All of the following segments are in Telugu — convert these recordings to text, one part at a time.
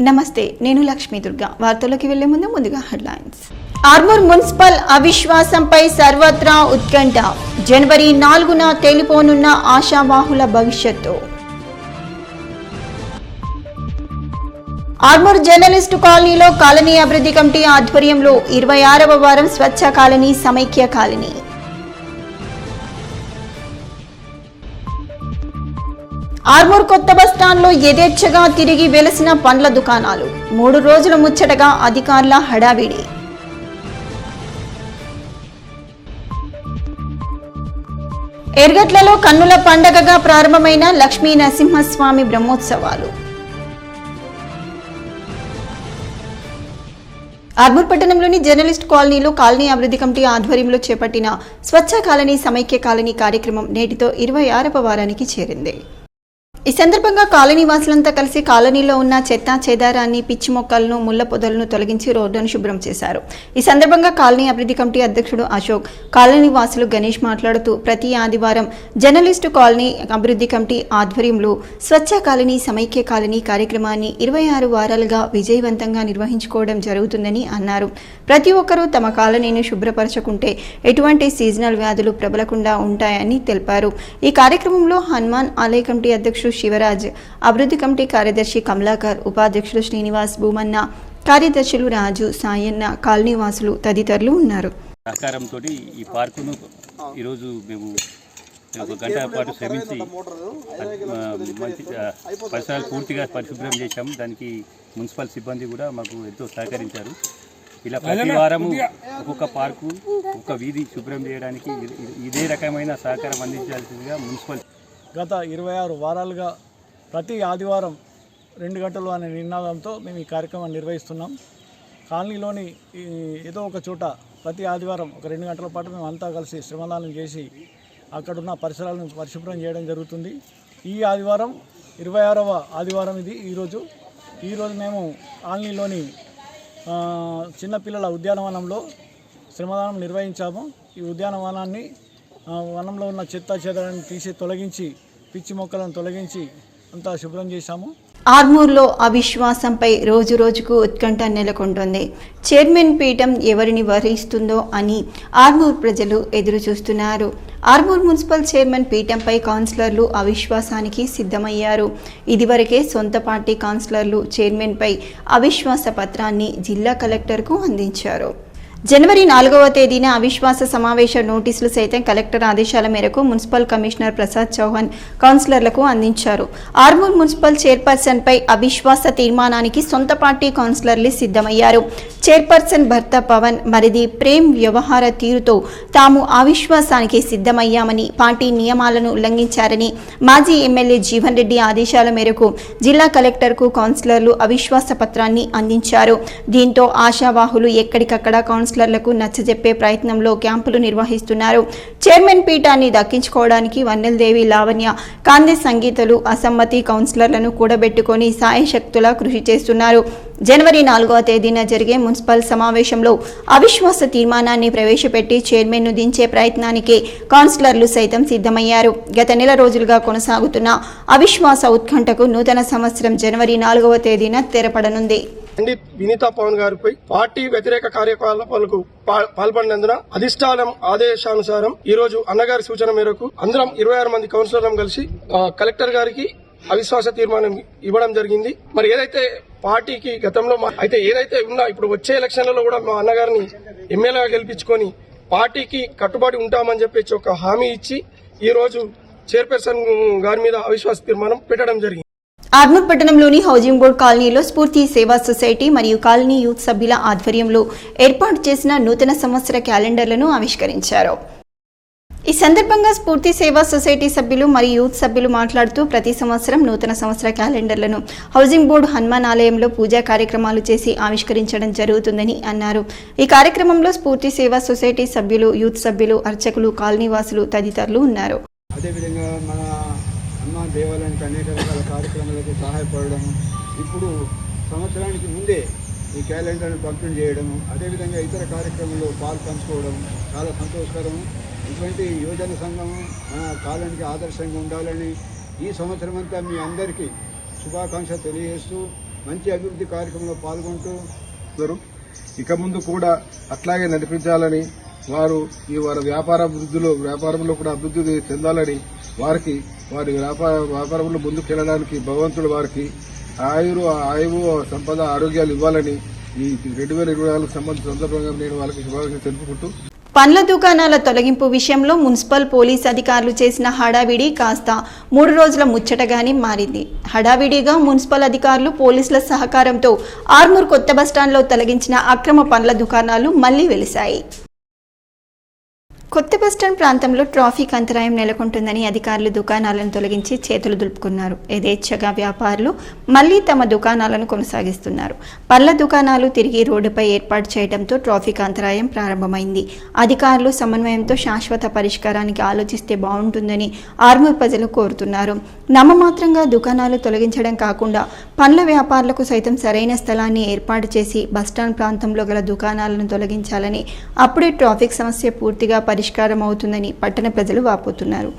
నమస్తే, నేను లక్ష్మీ దుర్గా. వార్తల్లోకి వెళ్లే ముందుగా హెడ్లైన్స్. ఆర్మూర్ మున్సిపల్ అవిశ్వాసంపై సర్వత్రా ఉత్కంఠ. జనవరి 4న తేలిపోనున్న ఆశావాహుల భవిష్యత్తు. ఆర్మూర్ జర్నలిస్టు కాలనీలో కాలనీ అభివృద్ధి కమిటీ ఆధ్వర్యంలో 26వ వారం స్వచ్ఛ కాలనీ సమైక్య కాలనీ. ఆర్మూర్ కొత్త బస్టాండ్లో యథేచ్ఛగా తిరిగి వెలసిన పండ్ల దుకాణాలు. 3 రోజుల ముచ్చటగా అధికారుల హడావిడి. ఎర్గట్లలో కన్నుల పండగగా ప్రారంభమైన లక్ష్మీ నరసింహస్వామి బ్రహ్మోత్సవాలు. ఆర్మూర్ పట్టణంలోని జర్నలిస్ట్ కాలనీలో కాలనీ అభివృద్ధి కమిటీ ఆధ్వర్యంలో చేపట్టిన స్వచ్ఛ కాలనీ సమైక్య కాలనీ కార్యక్రమం నేటితో 26వ వారానికి చేరింది. ఈ సందర్భంగా కాలనీ వాసులంతా కలిసి కాలనీలో ఉన్న చెత్త చెదారాన్ని, పిచ్చి మొక్కలను, ముళ్ల పొదలను తొలగించి రోడ్డును శుభ్రం చేశారు. ఈ సందర్భంగా కాలనీ అభివృద్ధి కమిటీ అధ్యక్షుడు అశోక్, కాలనీ వాసులు గణేష్ మాట్లాడుతూ ప్రతి ఆదివారం జర్నలిస్టు కాలనీ అభివృద్ధి కమిటీ ఆధ్వర్యంలో స్వచ్ఛ కాలనీ సమైక్య కాలనీ కార్యక్రమాన్ని 26 వారాలుగా విజయవంతంగా నిర్వహించుకోవడం జరుగుతుందని అన్నారు. ప్రతి ఒక్కరూ తమ కాలనీని శుభ్రపరచుకుంటే ఎటువంటి సీజనల్ వ్యాధులు ప్రబలకుండా ఉంటాయని తెలిపారు. ఈ కార్యక్రమంలో హనుమాన్ ఆలయ కమిటీ అధ్యక్షుడు శివరాజ్, అభివృద్ధి కమిటీ కార్యదర్శి కమలాకర్, ఉపాధ్యక్షులు శ్రీనివాస్, భూమన్న, కార్యదర్శులు రాజు, సాయన్న, కాలనీ వాసులు తదితరులు ఉన్నారు. సహకారంతో ఈ పార్కును ఈరోజు మేము ఒక గంట పాటు శ్రమించి మంచి పరిసరాలు పూర్తిగా పరిశుభ్రం చేశాము. దానికి మున్సిపల్ సిబ్బంది కూడా మాకు ఎంతో సహకరించారు. ఇలా ప్రతి వారము ఒక్కొక్క పార్కు, ఒక్క వీధి శుభ్రం చేయడానికి ఇదే రకమైన సహకారం అందించాల్సిందిగా మున్సిపల్ గత 26 వారాలుగా ప్రతి ఆదివారం 2 గంటలు అనే నినాదంతో మేము ఈ కార్యక్రమాన్ని నిర్వహిస్తున్నాం. కాలనీలోని ఏదో ఒక చోట ప్రతి ఆదివారం ఒక 2 గంటల పాటు మేము అంతా కలిసి శ్రమదానం చేసి అక్కడున్న పరిసరాలను పరిశుభ్రం చేయడం జరుగుతుంది. ఈ ఆదివారం 26వ ఆదివారం ఇది. ఈరోజు మేము కాలనీలోని చిన్నపిల్లల ఉద్యానవనంలో శ్రమదానం నిర్వహించాము. ఈ ఉద్యానవనాన్ని వనంలో ఉన్న చెత్త చెదారాన్ని తొలగించి, పిచ్చి మొక్కలను తొలగించి అంతా శుభ్రం చేశాము. ఆర్మూర్లో అవిశ్వాసంపై రోజు రోజుకు ఉత్కంఠ నెలకొంటోంది. చైర్మన్ పీఠం ఎవరిని వహిస్తుందో అని ఆర్మూర్ ప్రజలు ఎదురు చూస్తున్నారు. ఆర్మూర్ మున్సిపల్ చైర్మన్ పీఠంపై కౌన్సిలర్లు అవిశ్వాసానికి సిద్ధమయ్యారు. ఇదివరకే సొంత పార్టీ కౌన్సిలర్లు చైర్మన్పై అవిశ్వాస పత్రాన్ని జిల్లా కలెక్టర్కు అందించారు. జనవరి 4వ తేదీన అవిశ్వాస సమావేశ నోటీసులు సైతం కలెక్టర్ ఆదేశాల మేరకు మున్సిపల్ కమిషనర్ ప్రసాద్ చౌహాన్ కౌన్సిలర్లకు అందించారు. ఆర్మూర్ మున్సిపల్ చైర్పర్సన్పై అవిశ్వాస తీర్మానానికి సొంత పార్టీ కౌన్సిలర్లు సిద్ధమయ్యారు. చైర్పర్సన్ భర్త పవన్ మరిది ప్రేమ్ వ్యవహార తీరుతో తాము అవిశ్వాసానికి సిద్ధమయ్యామని, పార్టీ నియమాలను ఉల్లంఘించారని మాజీ ఎమ్మెల్యే జీవన్ రెడ్డి ఆదేశాల మేరకు జిల్లా కలెక్టర్కు కౌన్సిలర్లు అవిశ్వాస పత్రాన్ని అందించారు. దీంతో ఆశావాహులు ఎక్కడికక్కడ కౌన్సిలర్లకు నచ్చజెప్పే ప్రయత్నంలో క్యాంపులు నిర్వహిస్తున్నారు. చైర్మన్ పీఠాన్ని దక్కించుకోవడానికి వన్నెల్దేవి, లావణ్య, కాందే సంగీతలు అసమ్మతి కౌన్సిలర్లను కూడబెట్టుకొని సాయశక్తులా కృషి చేస్తున్నారు. జనవరి 4వ తేదీన జరిగే మున్సిపల్ సమావేశంలో అవిశ్వాస తీర్మానాన్ని ప్రవేశపెట్టి చైర్మన్ను దించే ప్రయత్నానికి కౌన్సిలర్లు సైతం సిద్ధమయ్యారు. గత నెల రోజులుగా కొనసాగుతున్న అవిశ్వాస ఉత్కంఠకు నూతన సంవత్సరం జనవరి 4వ తేదీన తెరపడనుంది. వినీతా పవన్ గారిపై పార్టీ వ్యతిరేక కార్యకలాపాలకు పాల్పడినందున అధిష్టానం ఆదేశానుసారం ఈ రోజు అన్నగారి సూచన మేరకు అందరం 26 మంది కౌన్సిలర్లను కలిసి కలెక్టర్ గారికి అవిశ్వాస తీర్మానం ఇవ్వడం జరిగింది. మరి ఏదైతే పార్టీకి గతంలో ఏదైతే ఉన్నా ఇప్పుడు వచ్చే ఎలక్షన్లలో కూడా మా అన్నగారిని ఎమ్మెల్యేగా గెలిపించుకొని పార్టీకి కట్టుబడి ఉంటామని చెప్పేసి ఒక హామీ ఇచ్చి ఈ రోజు చైర్పర్సన్ గారి మీద అవిశ్వాస తీర్మానం పెట్టడం జరిగింది. ఆర్మూర్ పట్టణంలోని హౌసింగ్ బోర్డు కాలనీలో స్ఫూర్తి సేవా సొసైటీ మరియు కాలనీ యూత్ సభ్యుల ఆధ్వర్యంలో ఏర్పాటు చేసిన నూతన సంవత్సర క్యాలెండర్లను ఆవిష్కరించారు. ఈ సందర్భంగా స్ఫూర్తి సేవా సొసైటీ సభ్యులు మరియు యూత్ సభ్యులు మాట్లాడుతూ ప్రతి సంవత్సరం నూతన సంవత్సర క్యాలెండర్లను హౌసింగ్ బోర్డు హనుమాన్ ఆలయంలో పూజా కార్యక్రమాలు చేసి ఆవిష్కరించడం జరుగుతుందని అన్నారు. ఈ కార్యక్రమంలో స్ఫూర్తి సేవా సొసైటీ సభ్యులు, యూత్ సభ్యులు, అర్చకులు, కాలనీవాసులు తదితరులు ఉన్నారు. అదేవిధంగా మన హనుమాన్ దేవాలయానికి అనేక రకాల కార్యక్రమాలకు సహాయపడడం, ఇప్పుడు సంవత్సరానికి ముందే ఈ క్యాలెండర్ను పంపిణీ చేయడము, అదేవిధంగా ఇతర కార్యక్రమాల్లో పాలు పంచుకోవడం చాలా సంతోషకరం. ఇటువంటి యువజన సంఘం మన కాలానికి ఆదర్శంగా ఉండాలని ఈ సంవత్సరం అంతా మీ అందరికీ శుభాకాంక్షలు తెలియజేస్తూ మంచి అభివృద్ధి కార్యక్రమంలో పాల్గొంటూ ఇక ముందు కూడా అట్లాగే నడిపించాలని వారు వారి వ్యాపారంలో కూడా అభివృద్ధి చెందాలని వారి వ్యాపారంలో ముందుకెళ్లడానికి భగవంతుడు వారికి ఆయువు సంపద ఆరోగ్యాలు ఇవ్వాలని ఈ 2024 సందర్భంగా నేను వాళ్ళకి శుభాకాంక్షలు తెలుపుకుంటూ పండ్ల దుకాణాల తొలగింపు విషయంలో మున్సిపల్ పోలీస్ అధికారులు చేసిన హడావిడి కాస్త 3 రోజుల ముచ్చటగానే మారింది. హడావిడిగా మున్సిపల్ అధికారులు పోలీసుల సహకారంతో ఆర్మూర్ కొత్త బస్టాండ్లో తొలగించిన అక్రమ పండ్ల దుకాణాలు మళ్లీ వెలిశాయి. కొత్త బస్టాండ్ ప్రాంతంలో ట్రాఫిక్ అంతరాయం నెలకొంటుందని అధికారులు దుకాణాలను తొలగించి చేతులు దులుపుకున్నారు. యథేచ్ఛగా వ్యాపారులు మళ్లీ తమ దుకాణాలను కొనసాగిస్తున్నారు. పళ్ళ దుకాణాలు తిరిగి రోడ్డుపై ఏర్పాటు చేయడంతో ట్రాఫిక్ అంతరాయం ప్రారంభమైంది. అధికారులు సమన్వయంతో శాశ్వత పరిష్కారానికి ఆలోచిస్తే బాగుంటుందని ఆర్మూర్ ప్రజలు కోరుతున్నారు. నామమాత్రంగా దుకాణాలు తొలగించడం కాకుండా పండ్ల వ్యాపారులకు సైతం సరైన స్థలాన్ని ఏర్పాటు చేసి బస్టాండ్ ప్రాంతంలో గల దుకాణాలను తొలగించాలని, అప్పుడే ట్రాఫిక్ సమస్య పూర్తిగా పరిష్కారం అవుతుందని పట్టణ ప్రజలు వాపోతున్నారు.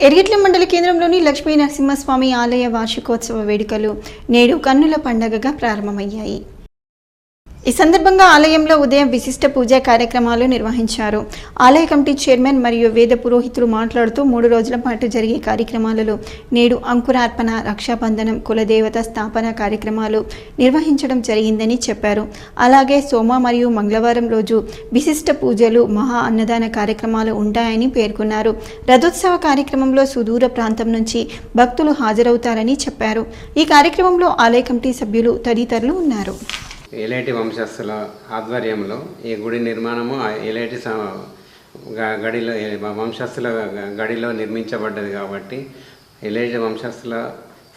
ఎర్గట్ల మండల కేంద్రంలోని లక్ష్మీ నరసింహస్వామి ఆలయ వార్షికోత్సవ వేడుకలు నేడు కన్నుల పండగగా ప్రారంభమయ్యాయి. ఈ సందర్భంగా ఆలయంలో ఉదయం విశిష్ట పూజా కార్యక్రమాలు నిర్వహించారు. ఆలయ కమిటీ చైర్మన్ మరియు వేద పురోహితులు మాట్లాడుతూ 3 రోజుల పాటు జరిగే కార్యక్రమాలలో నేడు అంకురార్పణ, రక్షాబంధనం, కులదేవత స్థాపన కార్యక్రమాలు నిర్వహించడం జరిగిందని చెప్పారు. అలాగే సోమ మరియు మంగళవారం రోజు విశిష్ట పూజలు, మహా అన్నదాన కార్యక్రమాలు ఉంటాయని పేర్కొన్నారు. రథోత్సవ కార్యక్రమంలో సుదూర ప్రాంతం నుంచి భక్తులు హాజరవుతారని చెప్పారు. ఈ కార్యక్రమంలో ఆలయ కమిటీ సభ్యులు తదితరులు ఉన్నారు. ఎలైటి వంశస్థుల ఆధ్వర్యంలో ఈ గుడి నిర్మాణము ఎలైటి గడిలో వంశస్థుల గడిలో నిర్మించబడ్డది కాబట్టి ఎలైటి వంశస్థుల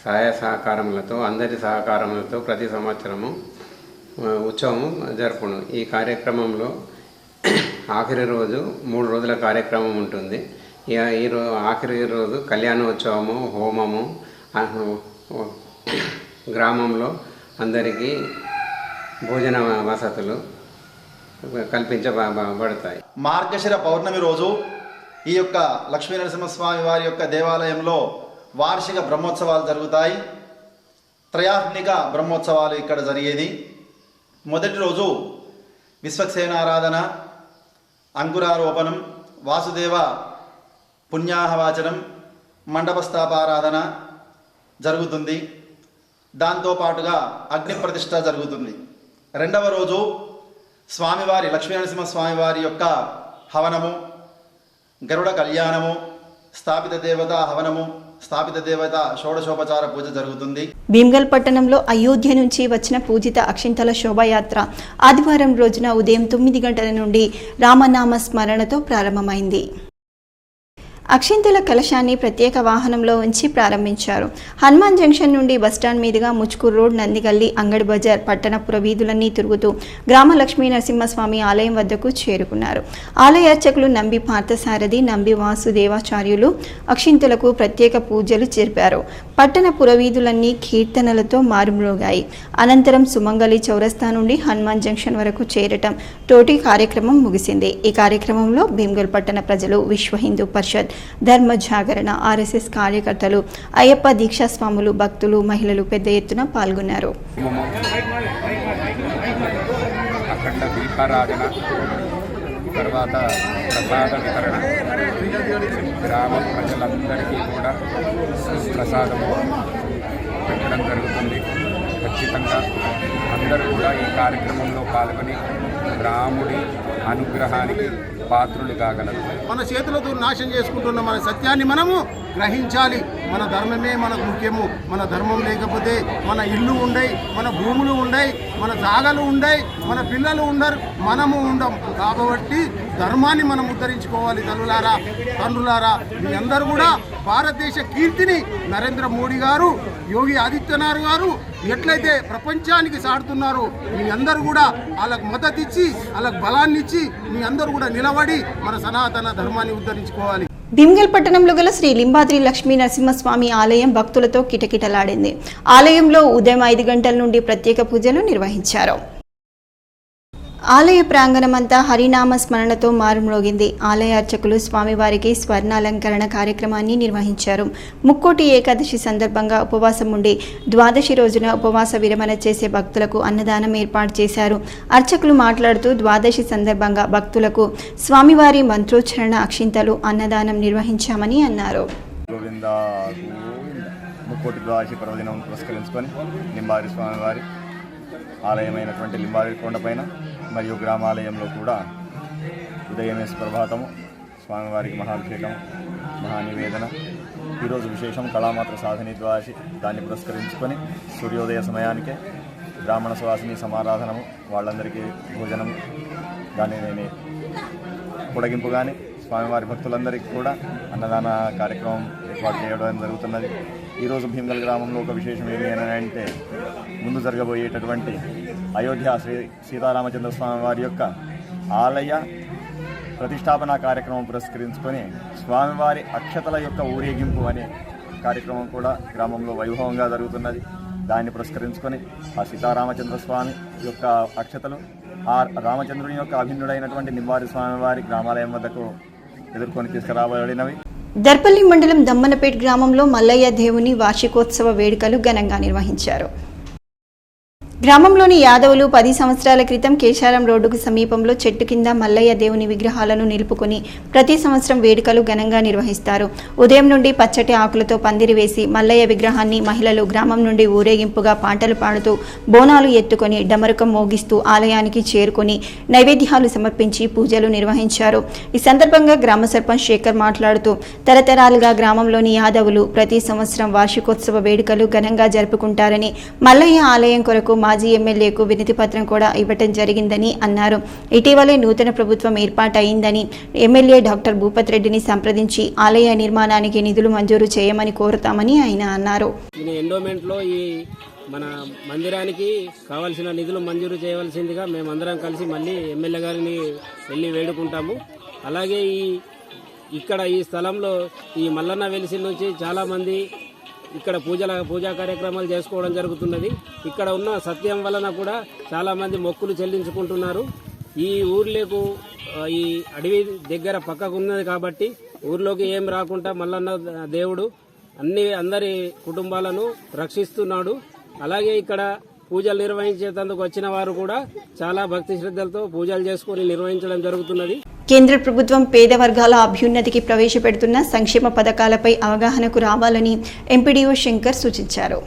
సహాయ సహకారములతో అందరి సహకారములతో ప్రతి సంవత్సరము ఉత్సవము జరుపును. ఈ కార్యక్రమంలో ఆఖరి రోజు 3 రోజుల కార్యక్రమం ఉంటుంది. ఆఖరి రోజు కళ్యాణోత్సవము, హోమము, గ్రామంలో అందరికీ భోజన వసతులు కల్పించబడతాయి. మార్గశిర పౌర్ణమి రోజు ఈ యొక్క లక్ష్మీ నరసింహస్వామి వారి యొక్క దేవాలయంలో వార్షిక బ్రహ్మోత్సవాలు జరుగుతాయి. త్రయాత్మిక బ్రహ్మోత్సవాలు ఇక్కడ జరిగేది. మొదటి రోజు విశ్వక్సేనారాధన, అంకురారోపణం, వాసుదేవ పుణ్యాహవాచనం, మండపస్థాపారాధన జరుగుతుంది. దాంతోపాటుగా అగ్ని ప్రతిష్ఠ జరుగుతుంది. రెండవ రోజు స్వామివారి లక్ష్మీ నరసింహ స్వామివారి యొక్క హవనము, గరుడ కళ్యాణము, స్థాపిత దేవత హవనము, స్థాపిత దేవత షోడశోపచార పూజ జరుగుతుంది. భీమ్గల్ పట్టణంలో అయోధ్య నుంచి వచ్చిన పూజిత అక్షింతల శోభాయాత్ర ఆదివారం రోజున ఉదయం 9 గంటల నుండి రామనామ స్మరణతో ప్రారంభమైంది. అక్షింతల కలశాన్ని ప్రత్యేక వాహనంలో ఉంచి ప్రారంభించారు. హనుమాన్ జంక్షన్ నుండి బస్టాండ్ మీదుగా ముచ్కూర్ రోడ్, నందిగల్లి, అంగడి బజార్, పట్టణపుర వీధులన్నీ తిరుగుతూ గ్రామ లక్ష్మీ నరసింహస్వామి ఆలయం వద్దకు చేరుకున్నారు. ఆలయ అర్చకులు నంబి పార్థసారథి, నంబి వాసుదేవాచార్యులు అక్షింతలకు ప్రత్యేక పూజలు జరిపారు. పట్టణపుర వీధులన్నీ కీర్తనలతో మారుమ్రోగాయి. అనంతరం సుమంగళి చౌరస్తా నుండి హనుమాన్ జంక్షన్ వరకు చేరటం తోటి కార్యక్రమం ముగిసింది. ఈ కార్యక్రమంలో భీమ్గల్ పట్టణ ప్రజలు, విశ్వ హిందూ పరిషత్, ధర్మ జాగరణ, ఆర్ఎస్ఎస్ కార్యకర్తలు, అయ్యప్ప దీక్షా స్వాములు, భక్తులు, మహిళలు పెద్ద ఎత్తున పాల్గొన్నారు. అఖండ దీపారాధన తర్వాత ప్రసాద వితరణ, గ్రామ ప్రజలందరికీ కూడా ప్రసాదం పెట్టడం జరుగుతుంది. ఖచ్చితంగా అందరూ కూడా ఈ కార్యక్రమంలో పాల్గొని రాముడి అనుగ్రహానికి పాత్రులు కాగలరు. మన చేతులతో నాశనం చేసుకుంటున్న మన సత్యాన్ని మనము గ్రహించాలి. మన ధర్మమే మనకు ముఖ్యము. మన ధర్మం లేకపోతే మన ఇల్లు ఉండయి, మన భూములు ఉండయి, మన జాగలు ఉండయి, మన పిల్లలు ఉండరు, మనము ఉండం. కాబట్టి ధర్మాన్ని మనం ఉద్ధరించుకోవాలి. తల్లులారా, తండ్రులారా, మీ అందరూ కూడా భారతదేశ కీర్తిని నరేంద్ర మోడీ గారు, యోగి ఆదిత్యనాథ్ గారు ఎట్లయితే ప్రపంచానికి సాడుతున్నారు, మీ అందరూ కూడా వాళ్ళకు మద్దతు ఇచ్చి, వాళ్ళకు బలాన్ని ఇచ్చి, మీ అందరూ కూడా నిలబడి మన సనాతన ధర్మాన్ని ఉద్ధరించుకోవాలి. భీమ్గల్ పట్టణంలో గల శ్రీ లింబాద్రి లక్ష్మీ నరసింహస్వామి ఆలయం భక్తులతో కిటకిటలాడింది. ఆలయంలో ఉదయం 5 గంటల నుండి ప్రత్యేక పూజలు నిర్వహించారు. ఆలయ ప్రాంగణమంతా హరినామ స్మరణతో మారుమ్రోగింది. ఆలయ అర్చకులు స్వామివారికి స్వర్ణాలంకరణ కార్యక్రమాన్ని నిర్వహించారు. ముక్కోటి ఏకాదశి సందర్భంగా ఉపవాసం ఉండి ద్వాదశి రోజున ఉపవాస విరమణ చేసే భక్తులకు అన్నదానం ఏర్పాటు చేశారు. అర్చకులు మాట్లాడుతూ ద్వాదశి సందర్భంగా భక్తులకు స్వామివారి మంత్రోచ్చరణ అక్షింతలు అన్నదానం నిర్వహించామని అన్నారు. ముక్కోటి ద్వాదశి పర్వదినం పురస్కరించుకొని లింబాద్రి స్వామివారి ఆలయమైనటువంటి లింబాద్రి కొండపైన మరియు గ్రామాలయంలో కూడా ఉదయమే సుప్రభాతము, స్వామివారికి మహాభిషేకం, మహానివేదన. ఈరోజు విశేషం కళామాత్ర సాధని ద్వాదశి. దాన్ని పురస్కరించుకొని సూర్యోదయ సమయానికే బ్రాహ్మణ సువాసిని సమారాధనము, వాళ్ళందరికీ భోజనము, దాని పొడగింపుగానే స్వామివారి భక్తులందరికీ కూడా అన్నదాన కార్యక్రమం ఏర్పాటు చేయడం జరుగుతున్నది. ఈరోజు భీమగల్ గ్రామంలో ఒక విశేషం ఏమి అంటే ముందు జరగబోయేటటువంటి అయోధ్య శ్రీ సీతారామచంద్ర స్వామి వారి యొక్క ఆలయ ప్రతిష్టాపన కార్యక్రమం పురస్కరించుకొని స్వామివారి అక్షతల యొక్క ఊరేగింపు అనే కార్యక్రమం కూడా గ్రామంలో వైభవంగా జరుగుతున్నది. దాన్ని పురస్కరించుకొని ఆ సీతారామచంద్ర స్వామి యొక్క అక్షతలు ఆ రామచంద్రుని యొక్క అభిన్నుడైనటువంటి లింబాద్రి స్వామి వారి గ్రామాలయం వద్దకు ఎదుర్కొని తీసుకురాబడినవి. దర్పల్లి మండలం దమ్మనపేట గ్రామంలో మల్లయ్య దేవుని వార్షికోత్సవ వేడుకలు ఘనంగా నిర్వహించారు. గ్రామంలోని యాదవులు 10 సంవత్సరాల క్రితం కేశారం రోడ్డుకు సమీపంలో చెట్టు కింద మల్లయ్య దేవుని విగ్రహాలను నిలుపుకొని ప్రతి సంవత్సరం వేడుకలు ఘనంగా నిర్వహిస్తారు. ఉదయం నుండి పచ్చటి ఆకులతో పందిరి వేసి మల్లయ్య విగ్రహాన్ని మహిళలు గ్రామం నుండి ఊరేగింపుగా పాటలు పాడుతూ బోనాలు ఎత్తుకొని డమరుకం మోగిస్తూ ఆలయానికి చేరుకొని నైవేద్యాలు సమర్పించి పూజలు నిర్వహించారు. ఈ సందర్భంగా గ్రామ సర్పంచ్ శేఖర్ మాట్లాడుతూ తరతరాలుగా గ్రామంలోని యాదవులు ప్రతి సంవత్సరం వార్షికోత్సవ వేడుకలు ఘనంగా జరుపుకుంటారని, మల్లయ్య ఆలయం కొరకు మాజీ ఎమ్మెల్యేకు వినతి పత్రం కూడా ఇవ్వటం జరిగిందని అన్నారు. ఇటీవలే నూతన ప్రభుత్వం ఏర్పాటైందని ఎమ్మెల్యే డాక్టర్ భూపత్ రెడ్డిని సంప్రదించి ఆలయ నిర్మాణానికి నిధులు మంజూరు చేయమని కోరుతామని ఆయన అన్నారు. ఎండోమెంట్లో ఈ మన మందిరానికి కావాల్సిన నిధులు మంజూరు చేయవలసిందిగా మేమందరం కలిసి మళ్ళీ ఎమ్మెల్యే గారిని వెళ్ళి వేడుకుంటాము. అలాగే ఇక్కడ ఈ స్థలంలో ఈ మల్లన్న వెలిసి నుంచి చాలామంది ఇక్కడ పూజా కార్యక్రమాలు చేసుకోవడం జరుగుతున్నది. ఇక్కడ ఉన్న సత్యం వలన కూడా చాలామంది మొక్కులు చెల్లించుకుంటున్నారు. ఈ ఊర్లోకి ఈ అడవి దగ్గర పక్కకు ఉన్నది కాబట్టి ఊర్లోకి ఏం రాకుండా మల్లన్న దేవుడు అందరి కుటుంబాలను రక్షిస్తున్నాడు. అలాగే ఇక్కడ పూజలు నిర్వహించేందుకు వచ్చిన వారు కూడా చాలా భక్తి శ్రద్ధలతో పూజలు చేసుకుని నిర్వహించడం జరుగుతున్నది. కేంద్ర ప్రభుత్వం పేద వర్గాల అభ్యున్నతికి ప్రవేశపెడుతున్న సంక్షేమ పథకాలపై అవగాహనకు రావాలని ఎంపీడీఓ శంకర్ సూచించారు.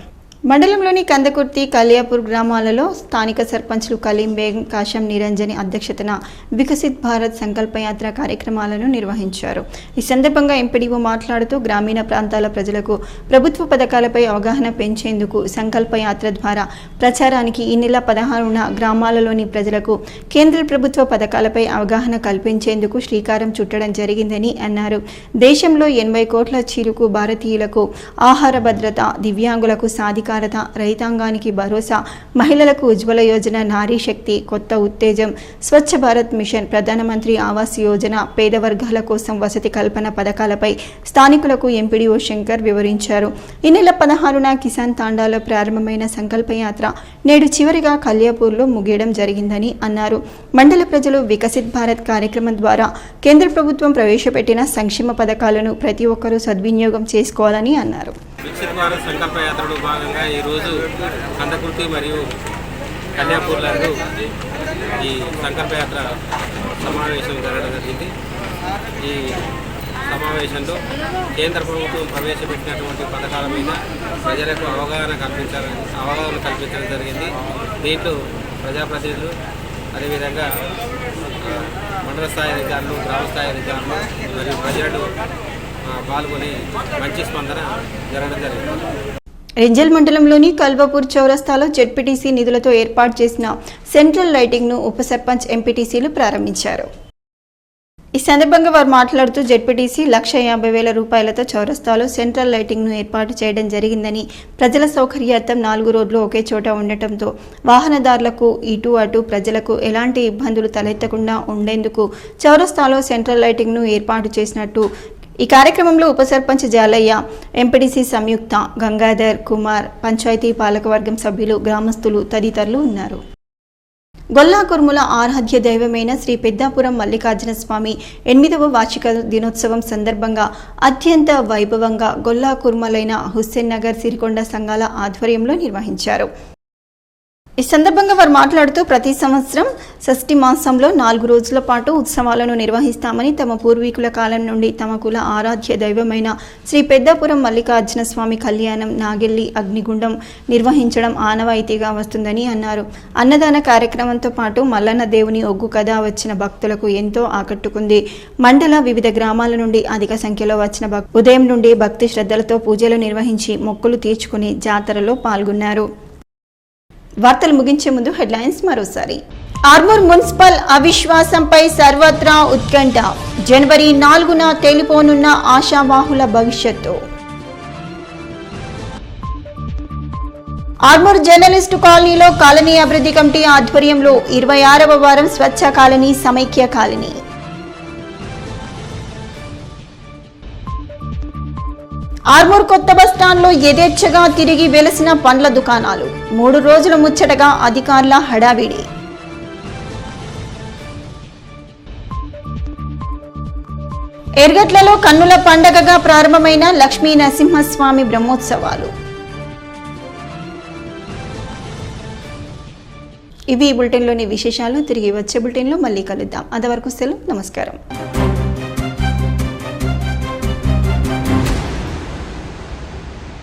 మండలంలోని కందకుర్తి, కలియాపూర్ గ్రామాలలో స్థానిక సర్పంచ్లు కలీం బేగం, కాశం నిరంజని అధ్యక్షతన వికసిత్ భారత్ సంకల్పయాత్ర కార్యక్రమాలను నిర్వహించారు. ఈ సందర్భంగా ఎంపీడీఓ మాట్లాడుతూ గ్రామీణ ప్రాంతాల ప్రజలకు ప్రభుత్వ పథకాలపై అవగాహన పెంచేందుకు సంకల్పయాత్ర ద్వారా ప్రచారానికి ఈ నెల 16న గ్రామాలలోని ప్రజలకు కేంద్ర ప్రభుత్వ పథకాలపై అవగాహన కల్పించేందుకు శ్రీకారం చుట్టడం జరిగిందని అన్నారు. దేశంలో 80 కోట్ల చిరుకు భారతీయులకు ఆహార భద్రత, దివ్యాంగులకు సాధికారత, రైతాంగానికి భరోసా, మహిళలకు ఉజ్వల యోజన, నారీ శక్తి, కొత్త ఉత్తేజం, స్వచ్ఛ భారత్ మిషన్, ప్రధానమంత్రి ఆవాస్ యోజన, పేద వర్గాల కోసం వసతి కల్పన పథకాలపై స్థానికులకు ఎంపీడీఓ శంకర్ వివరించారు. ఈ నెల 16న కిసాన్ తాండాలో ప్రారంభమైన సంకల్పయాత్ర నేడు చివరిగా కల్యాపూర్లో ముగియడం జరిగిందని అన్నారు. మండల ప్రజలు వికసిత్ భారత్ కార్యక్రమం ద్వారా కేంద్ర ప్రభుత్వం ప్రవేశపెట్టిన సంక్షేమ పథకాలను ప్రతి ఒక్కరూ సద్వినియోగం చేసుకోవాలని అన్నారు. వికసిత్ భారత్ సంకల్పయాత్రలో భాగంగా ఈరోజు కందకుర్తి మరియు కన్యాపూర్లలో ఈ సంకల్పయాత్ర సమావేశం జరగడం జరిగింది. ఈ సమావేశంలో కేంద్ర ప్రభుత్వం ప్రవేశపెట్టినటువంటి పథకాల మీద ప్రజలకు అవగాహన కల్పించడం జరిగింది. దీంట్లో ప్రజాప్రతినిధులు, అదేవిధంగా మండల స్థాయి అధికారులు, గ్రామ స్థాయి అధికారులు మరియు ప్రజలు పాల్గొని మంచి స్పందన జరగడం జరిగింది. రెంజల్ మండలంలోని కల్వపూర్ చౌరస్తాలో జెడ్పీటీసీ నిధులతో ఏర్పాటు చేసిన సెంట్రల్ లైటింగ్ను ఉప సర్పంచ్ ఎంపీటీసీలు ప్రారంభించారు. ఈ సందర్భంగా వారు మాట్లాడుతూ జెడ్పీటీసీ 1,50,000 రూపాయలతో చౌరస్తాలో సెంట్రల్ లైటింగ్ను ఏర్పాటు చేయడం జరిగిందని, ప్రజల సౌకర్యార్థం 4 రోడ్లు ఒకే చోట ఉండటంతో వాహనదారులకు ఇటు అటు ప్రజలకు ఎలాంటి ఇబ్బందులు తలెత్తకుండా ఉండేందుకు చౌరస్తాలో సెంట్రల్ లైటింగ్ను ఏర్పాటు చేసినట్టు ఈ కార్యక్రమంలో ఉప సర్పంచ్ జాలయ్య, ఎంపీటీసీ సంయుక్త, గంగాధర్, కుమార్, పంచాయతీ పాలకవర్గం సభ్యులు, గ్రామస్తులు తదితరులు ఉన్నారు. గొల్లా కుర్ముల ఆరాధ్య దైవమైన శ్రీ పెద్దాపురం మల్లికార్జున స్వామి 8వ వార్షిక దినోత్సవం సందర్భంగా అత్యంత వైభవంగా గొల్లా కుర్మలైన హుస్సేన్ నగర్ సిరికొండ సంఘాల ఆధ్వర్యంలో నిర్వహించారు. ఈ సందర్భంగా వారు మాట్లాడుతూ ప్రతి సంవత్సరం షష్ఠి మాసంలో 4 రోజుల పాటు ఉత్సవాలను నిర్వహిస్తామని, తమ పూర్వీకుల కాలం నుండి తమ కుల ఆరాధ్య దైవమైన శ్రీ పెద్దాపురం మల్లికార్జున స్వామి కళ్యాణం, నాగెల్లి అగ్నిగుండం నిర్వహించడం ఆనవాయితీగా వస్తుందని అన్నారు. అన్నదాన కార్యక్రమంతో పాటు మల్లన్న దేవుని ఒగ్గు కథ వచ్చిన భక్తులకు ఎంతో ఆకట్టుకుంది. మండల వివిధ గ్రామాల నుండి అధిక సంఖ్యలో వచ్చిన ఉదయం నుండి భక్తి శ్రద్ధలతో పూజలు నిర్వహించి మొక్కులు తీర్చుకుని జాతరలో పాల్గొన్నారు. వార్తలు ముగించే ముందు హెడ్లైన్స్ మరోసారి. ఆర్మూర్ మున్సిపల్ అవిశ్వాసంపై సర్వత్రా ఉత్కంఠ. జనవరి 4న తేలిపోనున్న ఆశావాహుల భవిష్యత్తు. ఆర్మూర్ జర్నలిస్టు కాలనీలో కాలనీ అభివృద్ధి కమిటీ ఆధ్వర్యంలో 26వ వారం స్వచ్ఛ కాలనీ సమైక్య కాలనీ. ఆర్మూర్ కొత్త బస్టాండ్లో యథేచ్ఛగా తిరిగి వెలసిన పండ్ల దుకాణాలు. 3 రోజుల ముచ్చటగా అధికారుల హడావిడి. ఎర్గట్లలో కన్నుల పండగగా ప్రారంభమైన లక్ష్మీ నరసింహస్వామి బ్రహ్మోత్సవాలు. ఇవి ఈ బులెటిన్లోని విశేషాలు. తిరిగి వచ్చే బులెటిన్లో మళ్ళీ కలుద్దాం. అంతవరకు సెలవు. నమస్కారం.